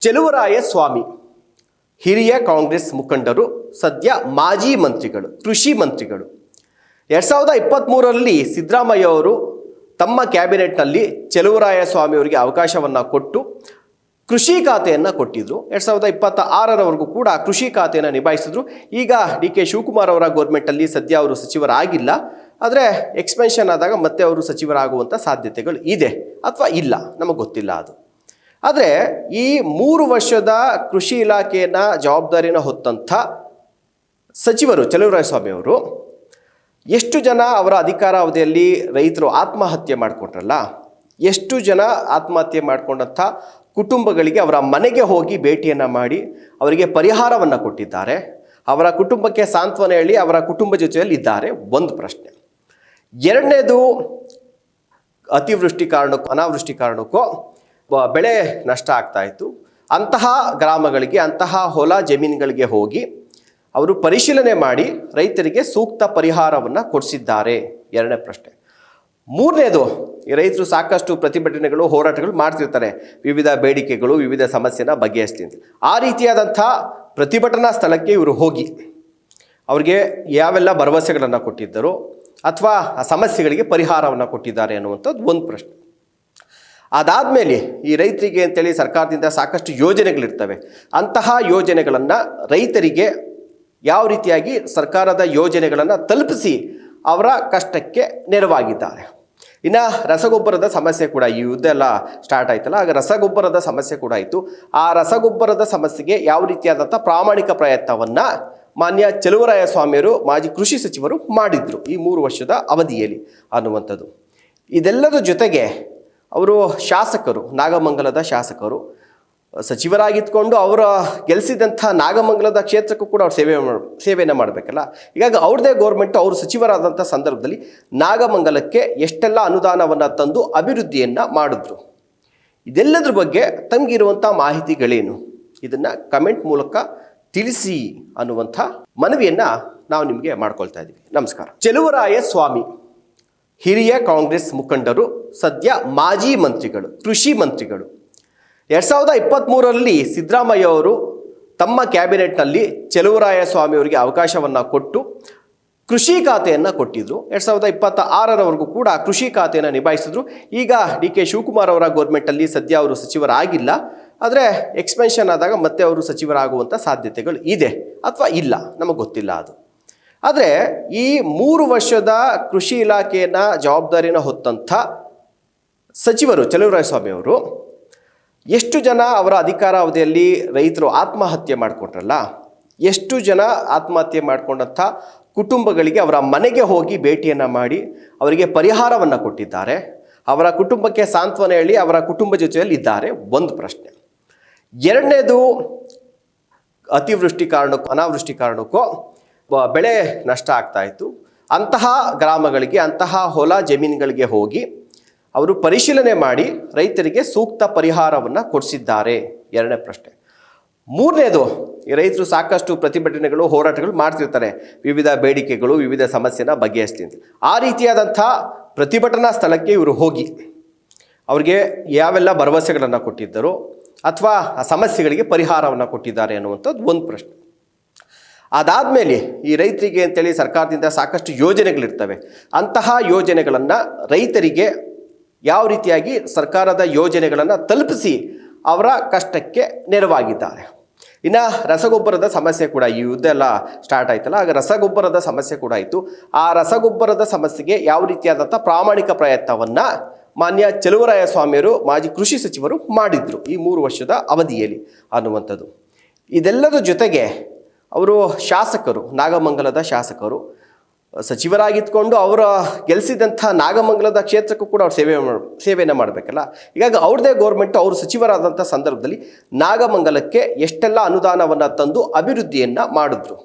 ಚೆಲುವರಾಯ ಸ್ವಾಮಿ ಹಿರಿಯ ಕಾಂಗ್ರೆಸ್ ಮುಖಂಡರು, ಸದ್ಯ ಮಾಜಿ ಮಂತ್ರಿಗಳು, ಕೃಷಿ ಮಂತ್ರಿಗಳು. 2023ರಲ್ಲಿ ಸಿದ್ದರಾಮಯ್ಯ ಅವರು ತಮ್ಮ ಕ್ಯಾಬಿನೆಟ್ನಲ್ಲಿ ಚೆಲುವರಾಯ ಸ್ವಾಮಿ ಅವರಿಗೆ ಅವಕಾಶವನ್ನು ಕೊಟ್ಟು ಕೃಷಿ ಖಾತೆಯನ್ನು ಕೊಟ್ಟಿದ್ರು. 2026ರವರೆಗೂ ಕೂಡ ಕೃಷಿ ಖಾತೆಯನ್ನು ನಿಭಾಯಿಸಿದ್ರು. ಈಗ ಡಿ ಕೆ ಶಿವಕುಮಾರ್ ಅವರ ಗೌರ್ಮೆಂಟಲ್ಲಿ ಸದ್ಯ ಅವರು ಸಚಿವರಾಗಿಲ್ಲ. ಆದರೆ ಎಕ್ಸ್ಪೆನ್ಷನ್ ಆದಾಗ ಮತ್ತೆ ಅವರು ಸಚಿವರಾಗುವಂಥ ಸಾಧ್ಯತೆಗಳು ಇದೆ ಅಥವಾ ಇಲ್ಲ, ನಮಗೆ ಗೊತ್ತಿಲ್ಲ ಅದು. ಆದರೆ ಈ 3 ವರ್ಷದ ಕೃಷಿ ಇಲಾಖೆಯನ್ನು ಜವಾಬ್ದಾರಿನ ಹೊತ್ತಂಥ ಸಚಿವರು ಚೆಲುವರಾಯ ಸ್ವಾಮಿ ಅವರು ಎಷ್ಟು ಜನ ಅವರ ಅಧಿಕಾರಾವಧಿಯಲ್ಲಿ ರೈತರು ಆತ್ಮಹತ್ಯೆ ಮಾಡಿಕೊಂಡ್ರಲ್ಲ, ಎಷ್ಟು ಜನ ಆತ್ಮಹತ್ಯೆ ಮಾಡಿಕೊಂಡಂಥ ಕುಟುಂಬಗಳಿಗೆ ಅವರ ಮನೆಗೆ ಹೋಗಿ ಭೇಟಿಯನ್ನು ಮಾಡಿ ಅವರಿಗೆ ಪರಿಹಾರವನ್ನು ಕೊಟ್ಟಿದ್ದಾರೆ. ಅವರ ಕುಟುಂಬಕ್ಕೆ ಸಾಂತ್ವನ ಹೇಳಿ ಅವರ ಕುಟುಂಬ ಜೊತೆಯಲ್ಲಿ ಇದ್ದಾರೆ. ಒಂದು ಪ್ರಶ್ನೆ. ಎರಡನೇದು, ಅತಿವೃಷ್ಟಿ ಕಾರಣಕ್ಕೂ ಅನಾವೃಷ್ಟಿ ಕಾರಣಕ್ಕೂ ಬೆಳೆ ನಷ್ಟ ಆಗ್ತಾ ಇತ್ತು. ಅಂತಹ ಗ್ರಾಮಗಳಿಗೆ, ಅಂತಹ ಹೊಲ ಜಮೀನುಗಳಿಗೆ ಹೋಗಿ ಅವರು ಪರಿಶೀಲನೆ ಮಾಡಿ ರೈತರಿಗೆ ಸೂಕ್ತ ಪರಿಹಾರವನ್ನು ಕೊಡಿಸಿದ್ದಾರೆ. ಎರಡನೇ ಪ್ರಶ್ನೆ. ಮೂರನೇದು, ಈ ರೈತರು ಸಾಕಷ್ಟು ಪ್ರತಿಭಟನೆಗಳು, ಹೋರಾಟಗಳು ಮಾಡ್ತಿರ್ತಾರೆ, ವಿವಿಧ ಬೇಡಿಕೆಗಳು, ವಿವಿಧ ಸಮಸ್ಯೆನ ಬಗೆಹರಿಸ್ಲಿ ಅಂತ. ಆ ರೀತಿಯಾದಂಥ ಪ್ರತಿಭಟನಾ ಸ್ಥಳಕ್ಕೆ ಇವರು ಹೋಗಿ ಅವ್ರಿಗೆ ಯಾವೆಲ್ಲ ಭರವಸೆಗಳನ್ನು ಕೊಟ್ಟಿದ್ದರು ಅಥವಾ ಆ ಸಮಸ್ಯೆಗಳಿಗೆ ಪರಿಹಾರವನ್ನು ಕೊಟ್ಟಿದ್ದಾರೆ ಅನ್ನುವಂಥದ್ದು ಒಂದು ಪ್ರಶ್ನೆ. ಅದಾದಮೇಲೆ ಈ ರೈತರಿಗೆ ಅಂತೇಳಿ ಸರ್ಕಾರದಿಂದ ಸಾಕಷ್ಟು ಯೋಜನೆಗಳಿರ್ತವೆ. ಅಂತಹ ಯೋಜನೆಗಳನ್ನು ರೈತರಿಗೆ ಯಾವ ರೀತಿಯಾಗಿ ಸರ್ಕಾರದ ಯೋಜನೆಗಳನ್ನು ತಲುಪಿಸಿ ಅವರ ಕಷ್ಟಕ್ಕೆ ನೆರವಾಗಿದ್ದಾರೆ. ಇನ್ನು ರಸಗೊಬ್ಬರದ ಸಮಸ್ಯೆ ಕೂಡ, ಈ ಯುದ್ಧ ಎಲ್ಲ ಸ್ಟಾರ್ಟ್ ಆಯ್ತಲ್ಲ, ಆಗ ರಸಗೊಬ್ಬರದ ಸಮಸ್ಯೆ ಕೂಡ ಆಯಿತು. ಆ ರಸಗೊಬ್ಬರದ ಸಮಸ್ಯೆಗೆ ಯಾವ ರೀತಿಯಾದಂಥ ಪ್ರಾಮಾಣಿಕ ಪ್ರಯತ್ನವನ್ನು ಮಾನ್ಯ ಚೆಲುವರಾಯ ಸ್ವಾಮಿಯವರು, ಮಾಜಿ ಕೃಷಿ ಸಚಿವರು ಮಾಡಿದರು ಈ 3 ವರ್ಷದ ಅವಧಿಯಲ್ಲಿ ಅನ್ನುವಂಥದ್ದು. ಇದೆಲ್ಲದರ ಜೊತೆಗೆ ಅವರು ಶಾಸಕರು, ನಾಗಮಂಗಲದ ಶಾಸಕರು, ಸಚಿವರಾಗಿದ್ದುಕೊಂಡು ಅವರ ಗೆಲ್ಲಿಸಿದಂಥ ನಾಗಮಂಗಲದ ಕ್ಷೇತ್ರಕ್ಕೂ ಕೂಡ ಅವ್ರು ಸೇವೆಯನ್ನು ಮಾಡಬೇಕಲ್ಲ. ಹೀಗಾಗಿ ಅವ್ರದ್ದೇ ಗೌರ್ಮೆಂಟು ಅವರು ಸಚಿವರಾದಂಥ ಸಂದರ್ಭದಲ್ಲಿ ನಾಗಮಂಗಲಕ್ಕೆ ಎಷ್ಟೆಲ್ಲ ಅನುದಾನವನ್ನು ತಂದು ಅಭಿವೃದ್ಧಿಯನ್ನು ಮಾಡಿದ್ರು. ಇದೆಲ್ಲದ್ರ ಬಗ್ಗೆ ತಮಗಿರುವಂಥ ಮಾಹಿತಿಗಳೇನು, ಇದನ್ನು ಕಮೆಂಟ್ ಮೂಲಕ ತಿಳಿಸಿ ಅನ್ನುವಂಥ ಮನವಿಯನ್ನು ನಾವು ನಿಮಗೆ ಮಾಡ್ಕೊಳ್ತಾ ಇದ್ದೀವಿ. ನಮಸ್ಕಾರ. ಚೆಲುವರಾಯ ಸ್ವಾಮಿ ಹಿರಿಯ ಕಾಂಗ್ರೆಸ್ ಮುಖಂಡರು, ಸದ್ಯ ಮಾಜಿ ಮಂತ್ರಿಗಳು, ಕೃಷಿ ಮಂತ್ರಿಗಳು. 2023ರಲ್ಲಿ ಸಿದ್ದರಾಮಯ್ಯ ಅವರು ತಮ್ಮ ಕ್ಯಾಬಿನೆಟ್ನಲ್ಲಿ ಚೆಲುವರಾಯ ಸ್ವಾಮಿ ಅವರಿಗೆ ಅವಕಾಶವನ್ನು ಕೊಟ್ಟು ಕೃಷಿ ಖಾತೆಯನ್ನು ಕೊಟ್ಟಿದ್ರು. 2026ರವರೆಗೂ ಕೂಡ ಕೃಷಿ ಖಾತೆಯನ್ನು ನಿಭಾಯಿಸಿದ್ರು. ಈಗ ಡಿ ಕೆ ಶಿವಕುಮಾರ್ ಅವರ ಗೌರ್ಮೆಂಟಲ್ಲಿ ಸದ್ಯ ಅವರು ಸಚಿವರಾಗಿಲ್ಲ. ಆದರೆ ಎಕ್ಸ್ಪೆನ್ಷನ್ ಆದಾಗ ಮತ್ತೆ ಅವರು ಸಚಿವರಾಗುವಂಥ ಸಾಧ್ಯತೆಗಳು ಇದೆ ಅಥವಾ ಇಲ್ಲ, ನಮಗೆ ಗೊತ್ತಿಲ್ಲ ಅದು. ಆದರೆ ಈ 3 ವರ್ಷದ ಕೃಷಿ ಇಲಾಖೆಯನ್ನು ಜವಾಬ್ದಾರಿನ ಹೊತ್ತಂಥ ಸಚಿವರು ಚೆಲುವರಾಯ ಸ್ವಾಮಿ ಅವರು ಎಷ್ಟು ಜನ ಅವರ ಅಧಿಕಾರಾವಧಿಯಲ್ಲಿ ರೈತರು ಆತ್ಮಹತ್ಯೆ ಮಾಡಿಕೊಂಡ್ರಲ್ಲ, ಎಷ್ಟು ಜನ ಆತ್ಮಹತ್ಯೆ ಮಾಡಿಕೊಂಡಂಥ ಕುಟುಂಬಗಳಿಗೆ ಅವರ ಮನೆಗೆ ಹೋಗಿ ಭೇಟಿಯನ್ನು ಮಾಡಿ ಅವರಿಗೆ ಪರಿಹಾರವನ್ನು ಕೊಟ್ಟಿದ್ದಾರೆ. ಅವರ ಕುಟುಂಬಕ್ಕೆ ಸಾಂತ್ವನ ಹೇಳಿ ಅವರ ಕುಟುಂಬ ಜೊತೆಯಲ್ಲಿ ಇದ್ದಾರೆ. ಒಂದು ಪ್ರಶ್ನೆ. ಎರಡನೇದು, ಅತಿವೃಷ್ಟಿ ಕಾರಣಕ್ಕೂ ಅನಾವೃಷ್ಟಿ ಕಾರಣಕ್ಕೂ ಬೆಳೆ ನಷ್ಟ ಆಗ್ತಾ ಇತ್ತು. ಅಂತಹ ಗ್ರಾಮಗಳಿಗೆ, ಅಂತಹ ಹೊಲ ಜಮೀನುಗಳಿಗೆ ಹೋಗಿ ಅವರು ಪರಿಶೀಲನೆ ಮಾಡಿ ರೈತರಿಗೆ ಸೂಕ್ತ ಪರಿಹಾರವನ್ನು ಕೊಡಿಸಿದ್ದಾರೆ. ಎರಡನೇ ಪ್ರಶ್ನೆ. ಮೂರನೇದು, ಈ ರೈತರು ಸಾಕಷ್ಟು ಪ್ರತಿಭಟನೆಗಳು, ಹೋರಾಟಗಳು ಮಾಡ್ತಿರ್ತಾರೆ, ವಿವಿಧ ಬೇಡಿಕೆಗಳು, ವಿವಿಧ ಸಮಸ್ಯೆನ ಬಗೆಹರಿಸ್ಲಿ ಅಂತ. ಆ ರೀತಿಯಾದಂಥ ಪ್ರತಿಭಟನಾ ಸ್ಥಳಕ್ಕೆ ಇವರು ಹೋಗಿ ಅವ್ರಿಗೆ ಯಾವೆಲ್ಲ ಭರವಸೆಗಳನ್ನು ಕೊಟ್ಟಿದ್ದರು ಅಥವಾ ಆ ಸಮಸ್ಯೆಗಳಿಗೆ ಪರಿಹಾರವನ್ನು ಕೊಟ್ಟಿದ್ದಾರೆ ಅನ್ನುವಂಥದ್ದು ಒಂದು ಪ್ರಶ್ನೆ. ಅದಾದಮೇಲೆ ಈ ರೈತರಿಗೆ ಅಂತೇಳಿ ಸರ್ಕಾರದಿಂದ ಸಾಕಷ್ಟು ಯೋಜನೆಗಳಿರ್ತವೆ. ಅಂತಹ ಯೋಜನೆಗಳನ್ನು ರೈತರಿಗೆ ಯಾವ ರೀತಿಯಾಗಿ ಸರ್ಕಾರದ ಯೋಜನೆಗಳನ್ನು ತಲುಪಿಸಿ ಅವರ ಕಷ್ಟಕ್ಕೆ ನೆರವಾಗಿದ್ದಾರೆ. ಇನ್ನು ರಸಗೊಬ್ಬರದ ಸಮಸ್ಯೆ ಕೂಡ, ಈ ಯುದ್ಧ ಎಲ್ಲ ಸ್ಟಾರ್ಟ್ ಆಯ್ತಲ್ಲ, ಆಗ ರಸಗೊಬ್ಬರದ ಸಮಸ್ಯೆ ಕೂಡ ಆಯಿತು. ಆ ರಸಗೊಬ್ಬರದ ಸಮಸ್ಯೆಗೆ ಯಾವ ರೀತಿಯಾದಂಥ ಪ್ರಾಮಾಣಿಕ ಪ್ರಯತ್ನವನ್ನು ಮಾನ್ಯ ಚೆಲುವರಾಯ ಸ್ವಾಮಿಯವರು, ಮಾಜಿ ಕೃಷಿ ಸಚಿವರು ಮಾಡಿದರು ಈ 3 ವರ್ಷದ ಅವಧಿಯಲ್ಲಿ ಅನ್ನುವಂಥದ್ದು. ಇದೆಲ್ಲದರ ಜೊತೆಗೆ ಅವರು ಶಾಸಕರು, ನಾಗಮಂಗಲದ ಶಾಸಕರು, ಸಚಿವರಾಗಿದ್ದುಕೊಂಡು ಅವರ ಗೆಲ್ಲಿಸಿದಂಥ ನಾಗಮಂಗಲದ ಕ್ಷೇತ್ರಕ್ಕೂ ಕೂಡ ಅವ್ರು ಸೇವೆಯನ್ನು ಮಾಡಬೇಕಲ್ಲ. ಹೀಗಾಗಿ ಅವ್ರದ್ದೇ ಗೌರ್ಮೆಂಟು ಅವರು ಸಚಿವರಾದಂಥ ಸಂದರ್ಭದಲ್ಲಿ ನಾಗಮಂಗಲಕ್ಕೆ ಎಷ್ಟೆಲ್ಲ ಅನುದಾನವನ್ನು ತಂದು ಅಭಿವೃದ್ಧಿಯನ್ನು ಮಾಡಿದ್ರು.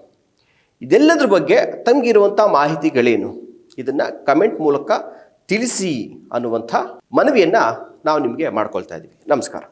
ಇದೆಲ್ಲದ್ರ ಬಗ್ಗೆ ತಮಗಿರುವಂಥ ಮಾಹಿತಿಗಳೇನು, ಇದನ್ನು ಕಮೆಂಟ್ ಮೂಲಕ ತಿಳಿಸಿ ಅನ್ನುವಂಥ ಮನವಿಯನ್ನು ನಾವು ನಿಮಗೆ ಮಾಡ್ಕೊಳ್ತಾ ಇದ್ದೀವಿ. ನಮಸ್ಕಾರ.